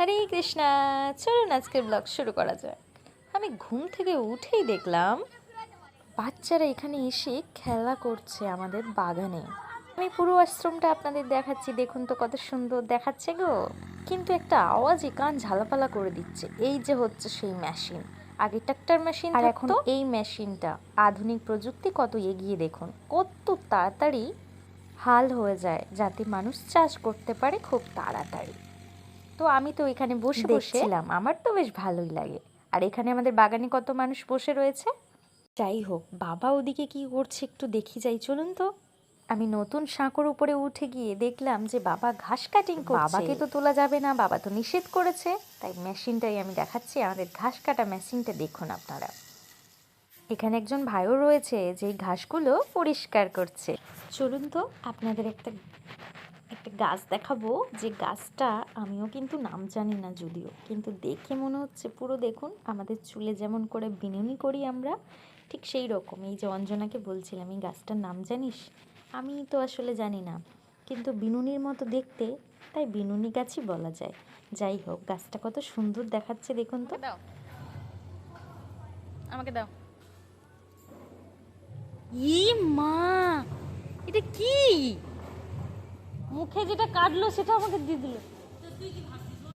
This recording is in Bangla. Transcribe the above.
হরে কৃষ্ণা, চলুন আজকের ব্লগ শুরু করা যাক। আমি ঘুম থেকে উঠেই দেখলাম বাচ্চারা এখানে এসে খেলা করছে আমাদের বাগানে। আমি পুরো আশ্রমটা আপনাদের দেখাচ্ছি, দেখুন তো কত সুন্দর দেখাচ্ছে গো। কিন্তু একটা আওয়াজে কান ঝালাপালা করে দিচ্ছে। এই যে হচ্ছে সেই মেশিন। আগে ট্রাক্টর মেশিন আর এখন এই মেশিনটা। আধুনিক প্রযুক্তি কত এগিয়ে, দেখুন কত তাড়াতাড়ি হাল হয়ে যায়, যাতে মানুষ চাষ করতে পারে খুব তাড়াতাড়ি। তো আমি তো এখানে বসে বসেছিলাম, আমার তো বেশ ভালোই লাগে। আর এখানে আমাদের বাগানে কত মানুষ বসে রয়েছে। যাই হোক, বাবা ওদিকে কি করছে একটু দেখি যাই, চলুন তো। আমি নতুন সাঁকোর উপরে উঠে গিয়ে দেখলাম যে বাবা ঘাস কাটিং করছে। বাবাকে তো তোলা যাবে না, বাবা তো নিষেধ করেছে, তাই মেশিনটাই আমি দেখাচ্ছি। আমাদের ঘাস কাটা মেশিনটা দেখুন আপনারা। এখানে একজন ভাইও রয়েছে যে ঘাসগুলো পরিষ্কার করছে। চলুন তো আপনাদের একটা গাছ দেখাবো, যে গাছটা আমিও কিন্তু নাম জানি না যদিও, কিন্তু দেখে মনে হচ্ছে পুরো, দেখুন আমাদের চুলে যেমন করে বিনুনি করি আমরা, ঠিক সেই রকম। এই যে অঞ্জনাকে বলছিলাম এই গাছটার নাম জানিস, আমি তো আসলে জানি না, কিন্তু বিনুনির মতো দেখতে, তাই বিনুনি গাছই বলা যায়। যাই হোক, গাছটা কত সুন্দর দেখাচ্ছে দেখুন তো। দাও, আমাকে দাও। ই মা, এটা কি? মুখে যেটা কাটলো সেটা আমাকে দিয়ে দিল।